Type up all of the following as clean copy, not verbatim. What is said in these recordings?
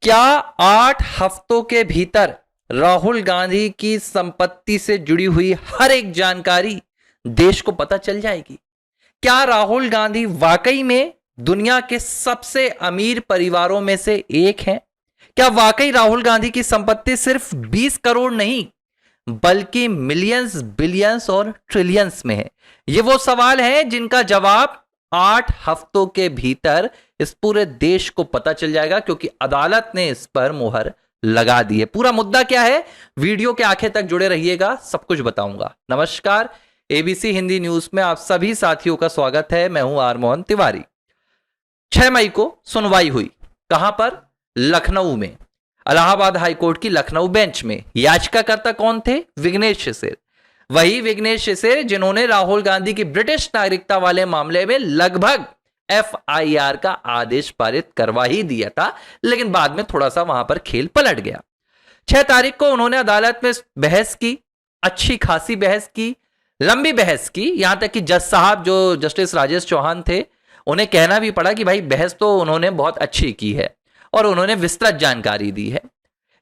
क्या 8 हफ्तों के भीतर राहुल गांधी की संपत्ति से जुड़ी हुई हर एक जानकारी देश को पता चल जाएगी? क्या राहुल गांधी वाकई में दुनिया के सबसे अमीर परिवारों में से एक हैं? क्या वाकई राहुल गांधी की संपत्ति सिर्फ 20 करोड़ नहीं बल्कि मिलियंस, बिलियंस और ट्रिलियंस में है? ये वो सवाल है जिनका जवाब 8 हफ्तों के भीतर इस पूरे देश को पता चल जाएगा, क्योंकि अदालत ने इस पर मुहर लगा दी है। पूरा मुद्दा क्या है, वीडियो के आखिर तक जुड़े रहिएगा, सब कुछ बताऊंगा। नमस्कार, एबीसी हिंदी न्यूज में आप सभी साथियों का स्वागत है। मैं हूं आर मोहन तिवारी। 6 मई को सुनवाई हुई। कहां पर? लखनऊ में, इलाहाबाद हाईकोर्ट की लखनऊ बेंच में। याचिकाकर्ता कौन थे? विघ्नेश शिशिर। वही विघ्नेश शिशिर जिन्होंने राहुल गांधी की ब्रिटिश नागरिकता वाले मामले में लगभग एफआईआर का आदेश पारित करवा ही दिया था, लेकिन बाद में थोड़ा सा वहां पर खेल पलट गया। 6 तारीख को उन्होंने अदालत में बहस की, अच्छी खासी बहस की, लंबी बहस की। यहां तक कि जज साहब जो जस्टिस राजेश चौहान थे, उन्हें कहना भी पड़ा कि भाई बहस तो उन्होंने बहुत अच्छी की है और उन्होंने विस्तृत जानकारी दी है।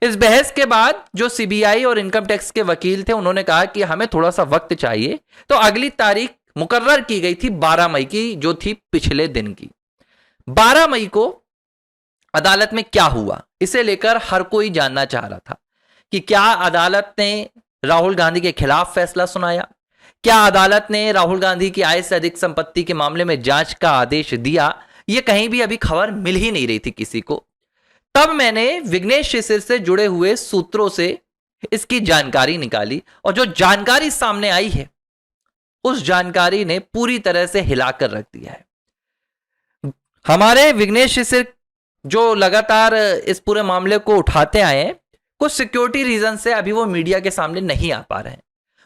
इस बहस के बाद जो सीबीआई और इनकम टैक्स के वकील थे, उन्होंने कहा कि हमें थोड़ा सा वक्त चाहिए, तो अगली तारीख मुकर्रर की गई थी 12 मई की, जो थी पिछले दिन की। 12 मई को अदालत में क्या हुआ, इसे लेकर हर कोई जानना चाह रहा था कि क्या अदालत ने राहुल गांधी के खिलाफ फैसला सुनाया? क्या अदालत ने राहुल गांधी की आय से अधिक संपत्ति के मामले में जांच का आदेश दिया? यह कहीं भी अभी खबर मिल ही नहीं रही थी किसी को। तब मैंने विघ्नेश शिशिर से जुड़े हुए सूत्रों से इसकी जानकारी निकाली, और जो जानकारी सामने आई है उस जानकारी ने पूरी तरह से हिलाकर रख दिया है। हमारे विघ्नेश शिशिर जो लगातार इस पूरे मामले को उठाते आए हैं, कुछ सिक्योरिटी रीजन से अभी वो मीडिया के सामने नहीं आ पा रहे हैं,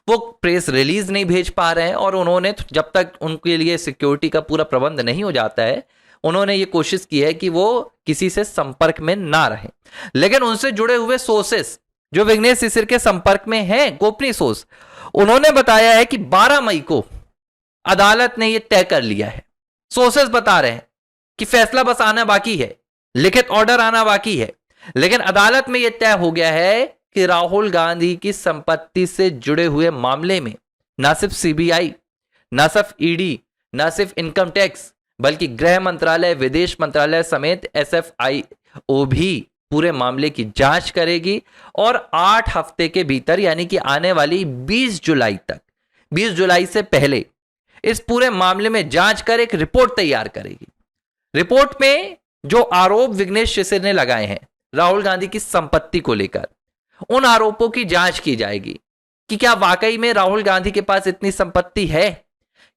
वो प्रेस रिलीज नहीं भेज पा रहे हैं, और उन्होंने जब तक उनके लिए सिक्योरिटी का पूरा प्रबंध नहीं हो जाता है, उन्होंने ये कोशिश की है कि वो किसी से संपर्क में ना रहे। लेकिन उनसे जुड़े हुए सोर्सेस जो विघ्नेश शिशिर के संपर्क में हैं, गोपनीय सोर्स, उन्होंने बताया है कि 12 मई को अदालत ने यह तय कर लिया है। सोर्सेस बता रहे हैं कि फैसला बस आना बाकी है, लिखित ऑर्डर आना बाकी है, लेकिन अदालत में यह तय हो गया है कि राहुल गांधी की संपत्ति से जुड़े हुए मामले में ना सिर्फ सीबीआई, ना सिर्फ ईडी, ना सिर्फ इनकम टैक्स, बल्कि गृह मंत्रालय, विदेश मंत्रालय समेत एसएफआईओ भी पूरे मामले की जांच करेगी, और 8 हफ्ते के भीतर, यानी कि आने वाली 20 जुलाई तक, 20 जुलाई से पहले इस पूरे मामले में जांच कर एक रिपोर्ट तैयार करेगी। रिपोर्ट में जो आरोप विघ्नेश शिशिर ने लगाए हैं राहुल गांधी की संपत्ति को लेकर, उन आरोपों की जांच की जाएगी कि क्या वाकई में राहुल गांधी के पास इतनी संपत्ति है?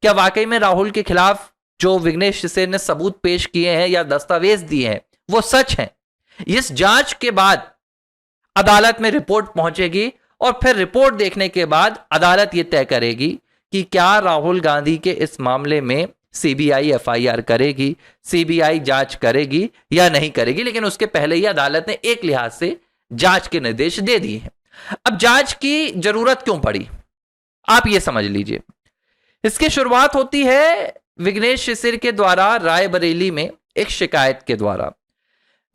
क्या वाकई में राहुल के खिलाफ जो विघ्नेश शिशिर ने सबूत पेश किए हैं या दस्तावेज दिए हैं वो सच हैं? इस जांच के बाद अदालत में रिपोर्ट पहुंचेगी, और फिर रिपोर्ट देखने के बाद अदालत यह तय करेगी कि क्या राहुल गांधी के इस मामले में सीबीआई एफआईआर करेगी, सीबीआई जांच करेगी या नहीं करेगी। लेकिन उसके पहले ही अदालत ने एक लिहाज से जांच के निर्देश दे दिए हैं। अब जांच की जरूरत क्यों पड़ी, आप यह समझ लीजिए। इसकी शुरुआत होती है विघ्नेश शिशिर के द्वारा रायबरेली में एक शिकायत के द्वारा।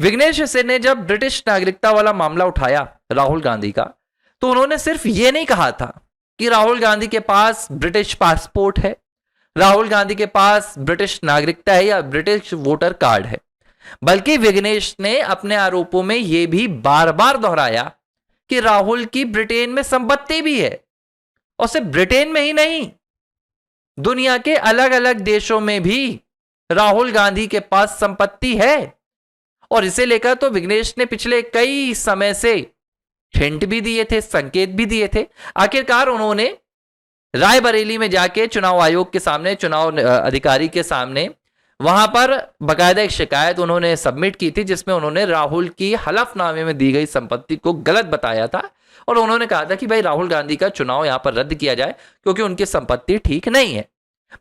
विघ्नेश शिशिर ने जब ब्रिटिश नागरिकता वाला मामला उठाया राहुल गांधी का, तो उन्होंने सिर्फ यह नहीं कहा था कि राहुल गांधी के पास ब्रिटिश पासपोर्ट है, राहुल गांधी के पास ब्रिटिश नागरिकता है या ब्रिटिश वोटर कार्ड है, बल्कि विघ्नेश ने अपने आरोपों में यह भी बार बार दोहराया कि राहुल की ब्रिटेन में संपत्ति भी है, और सिर्फ ब्रिटेन में ही नहीं, दुनिया के अलग अलग देशों में भी राहुल गांधी के पास संपत्ति है। और इसे लेकर तो विघ्नेश ने पिछले कई समय से हिंट भी दिए थे, संकेत भी दिए थे। आखिरकार उन्होंने रायबरेली में जाके चुनाव आयोग के सामने, चुनाव अधिकारी के सामने, वहां पर बकायदा एक शिकायत उन्होंने सबमिट की थी, जिसमें उन्होंने राहुल की हलफनामे में दी गई संपत्ति को गलत बताया था, और उन्होंने कहा था कि भाई राहुल गांधी का चुनाव यहां पर रद्द किया जाए क्योंकि उनकी संपत्ति ठीक नहीं है।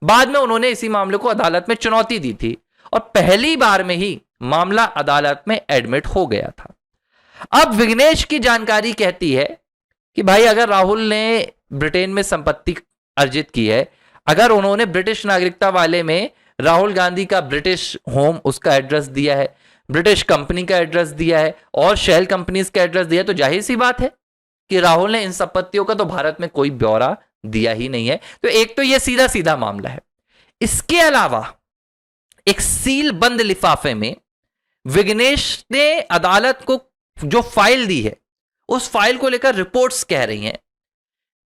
बाद में उन्होंने इसी मामले को अदालत में चुनौती दी थी, और पहली बार में ही मामला अदालत में एडमिट हो गया था। अब विघ्नेश की जानकारी कहती है कि भाई अगर राहुल ने ब्रिटेन में संपत्ति अर्जित की है, अगर उन्होंने ब्रिटिश नागरिकता वाले में राहुल गांधी का ब्रिटिश होम, उसका एड्रेस दिया है, ब्रिटिश कंपनी का एड्रेस दिया है और शेल कंपनीज का एड्रेस दिया है, तो जाहिर सी बात है कि राहुल ने इन संपत्तियों का तो भारत में कोई ब्यौरा दिया ही नहीं है। तो एक तो यह सीधा सीधा मामला है। इसके अलावा एक सील बंद लिफाफे में विघ्नेश ने अदालत को जो फाइल दी है, उस फाइल को लेकर रिपोर्ट्स कह रही हैं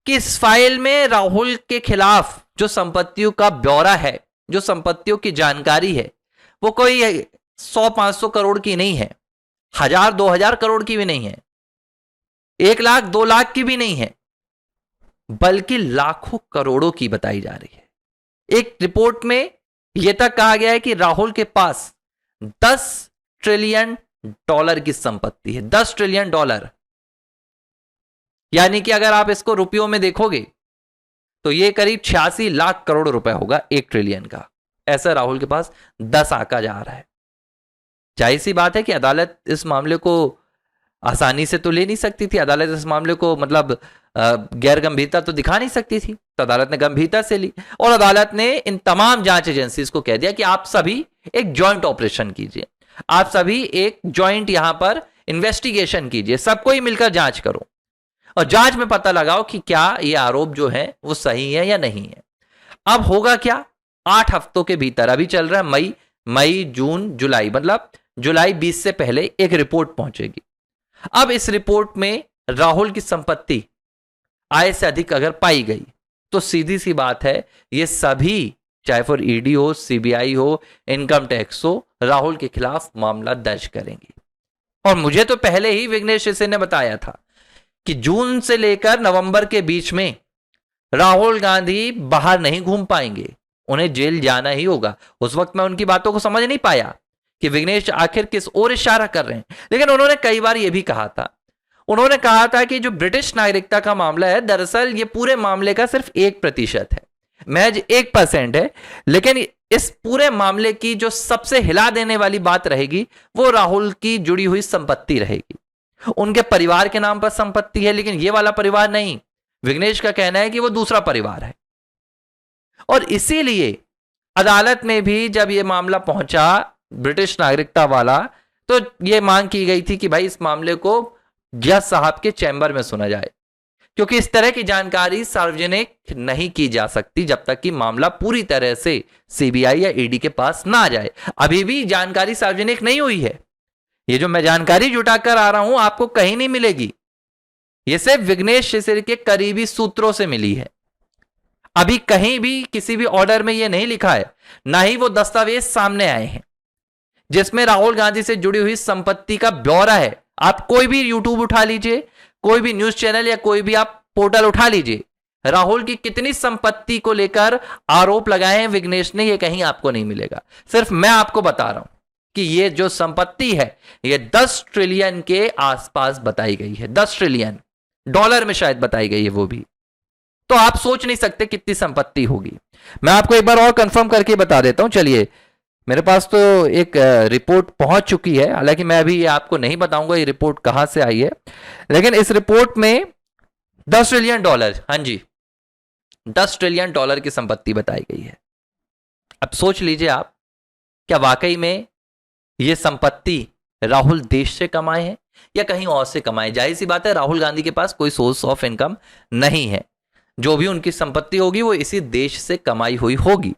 कि इस फाइल में राहुल के खिलाफ जो संपत्तियों का ब्यौरा है, जो संपत्तियों की जानकारी है, वो कोई 100-500 करोड़ की नहीं है, 1000-2000 करोड़ की भी नहीं है, 1 लाख 2 लाख की भी नहीं है, बल्कि लाखों करोड़ों की बताई जा रही है। एक रिपोर्ट में यह तक कहा गया है कि राहुल के पास 10 ट्रिलियन डॉलर की संपत्ति है। 10 ट्रिलियन डॉलर, यानी कि अगर आप इसको रुपयों में देखोगे तो यह करीब 86 लाख करोड़ रुपए होगा 1 ट्रिलियन का। ऐसा राहुल के पास 10 आंका जा रहा है। जाहिर सी बात है कि अदालत इस मामले को आसानी से तो ले नहीं सकती थी। अदालत इस मामले को मतलब गैर गंभीरता तो दिखा नहीं सकती थी, तो अदालत ने गंभीरता से ली और अदालत ने इन तमाम जांच एजेंसीज को कह दिया कि आप सभी एक जॉइंट ऑपरेशन कीजिए, आप सभी एक जॉइंट यहां पर इन्वेस्टिगेशन कीजिए, सबको ही मिलकर जांच करो और जांच में पता लगाओ कि क्या ये आरोप जो है वो सही है या नहीं है। अब होगा क्या, 8 हफ्तों के भीतर, अभी चल रहा है मई जून जुलाई, मतलब जुलाई 20 से पहले एक रिपोर्ट पहुंचेगी। अब इस रिपोर्ट में राहुल की संपत्ति आय से अधिक अगर पाई गई तो सीधी सी बात है ये सभी, चाहे फिर ईडी हो, सीबीआई हो, इनकम टैक्स हो, राहुल के खिलाफ मामला दर्ज करेंगी। और मुझे तो पहले ही विघ्नेश सिसोदिया ने बताया था कि जून से लेकर नवंबर के बीच में राहुल गांधी बाहर नहीं घूम पाएंगे, उन्हें जेल जाना ही होगा। उस वक्त मैं उनकी बातों को समझ नहीं पाया कि विघ्नेश आखिर किस ओर इशारा कर रहे हैं, लेकिन उन्होंने कई बार यह भी कहा था, उन्होंने कहा था कि जो ब्रिटिश नागरिकता का मामला है, दरअसल ये पूरे मामले का सिर्फ 1% है, महज 1% है, लेकिन इस पूरे मामले की जो सबसे हिला देने वाली बात रहेगी वो राहुल की जुड़ी हुई संपत्ति रहेगी। उनके परिवार के नाम पर संपत्ति है, लेकिन ये वाला परिवार नहीं। विघ्नेश का कहना है कि वो दूसरा परिवार है और इसीलिए अदालत में भी जब यह मामला पहुंचा ब्रिटिश नागरिकता वाला, तो यह मांग की गई थी कि भाई इस मामले को जज साहब के चैम्बर में सुना जाए, क्योंकि इस तरह की जानकारी सार्वजनिक नहीं की जा सकती जब तक कि मामला पूरी तरह से सीबीआई या ईडी के पास ना आ जाए। अभी भी जानकारी सार्वजनिक नहीं हुई है। ये जो मैं जानकारी जुटाकर आ रहा हूं आपको कहीं नहीं मिलेगी, ये सिर्फ विघ्नेश सिसोदिया के करीबी सूत्रों से मिली है। अभी कहीं भी किसी भी ऑर्डर में यह नहीं लिखा है, ना ही वो दस्तावेज सामने आए हैं जिसमें राहुल गांधी से जुड़ी हुई संपत्ति का ब्यौरा है। आप कोई भी यूट्यूब उठा लीजिए, कोई भी न्यूज चैनल या कोई भी आप पोर्टल उठा लीजिए, राहुल की कितनी संपत्ति को लेकर आरोप लगाए हैं विघ्नेश ने, यह कहीं आपको नहीं मिलेगा। सिर्फ मैं आपको बता रहा हूं कि यह जो संपत्ति है यह 10 ट्रिलियन के आसपास बताई गई है, 10 ट्रिलियन डॉलर में शायद बताई गई है वो भी। तो आप सोच नहीं सकते कितनी संपत्ति होगी। मैं आपको एक बार और कंफर्म करके बता देता हूं। चलिए, मेरे पास तो एक रिपोर्ट पहुंच चुकी है, हालांकि मैं अभी ये आपको नहीं बताऊंगा ये रिपोर्ट कहां से आई है, लेकिन इस रिपोर्ट में 10 ट्रिलियन डॉलर, हां जी 10 ट्रिलियन डॉलर की संपत्ति बताई गई है। अब सोच लीजिए आप, क्या वाकई में यह संपत्ति राहुल देश से कमाए हैं या कहीं और से कमाए? जाहिर सी बात है राहुल गांधी के पास कोई सोर्स ऑफ इनकम नहीं है, जो भी उनकी संपत्ति होगी वो इसी देश से कमाई हुई होगी।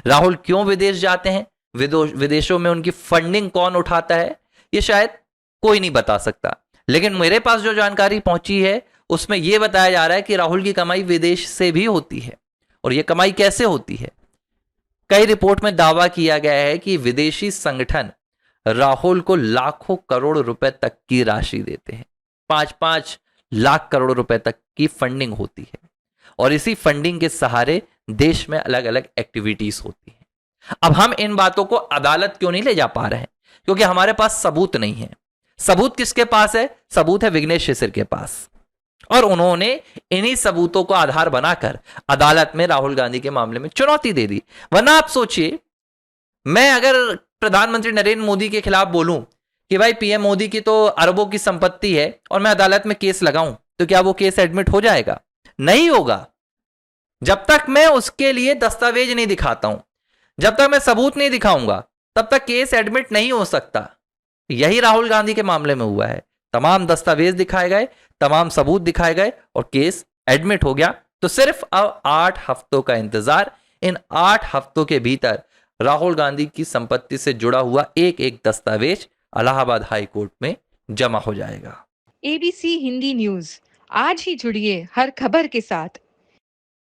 राहुल क्यों विदेश जाते हैं, विदेशों में उनकी फंडिंग कौन उठाता है, ये शायद कोई नहीं बता सकता, लेकिन मेरे पास जो जानकारी पहुंची है उसमें यह बताया जा रहा है कि राहुल की कमाई विदेश से भी होती है। और यह कमाई कैसे होती है? कई रिपोर्ट में दावा किया गया है कि विदेशी संगठन राहुल को लाखों करोड़ रुपए तक की राशि देते हैं, 5-5 लाख करोड़ रुपए तक की फंडिंग होती है और इसी फंडिंग के सहारे देश में अलग अलग एक्टिविटीज होती हैं। अब हम इन बातों को अदालत क्यों नहीं ले जा पा रहे हैं? क्योंकि हमारे पास सबूत नहीं है। सबूत किसके पास है? सबूत है विघ्नेश सिसोदिया के पास, और उन्होंने इन्हीं सबूतों को आधार बनाकर अदालत में राहुल गांधी के मामले में चुनौती दे दी। वरना आप सोचिए, मैं अगर प्रधानमंत्री नरेंद्र मोदी के खिलाफ बोलूं कि भाई पीएम मोदी की तो अरबों की संपत्ति है और मैं अदालत में केस लगाऊं, तो क्या वो केस एडमिट हो जाएगा? नहीं होगा। जब तक मैं उसके लिए दस्तावेज नहीं दिखाता हूं, जब तक मैं सबूत नहीं दिखाऊंगा, तब तक केस एडमिट नहीं हो सकता। यही राहुल गांधी के मामले में हुआ है। तमाम दस्तावेज दिखाए गए, तमाम सबूत दिखाए गए और केस एडमिट हो गया। तो सिर्फ अब 8 हफ्तों का इंतजार। इन 8 हफ्तों के भीतर राहुल गांधी की संपत्ति से जुड़ा हुआ एक एक दस्तावेज इलाहाबाद हाई कोर्ट में जमा हो जाएगा। ABC हिंदी न्यूज, आज ही जुड़िए हर खबर के साथ।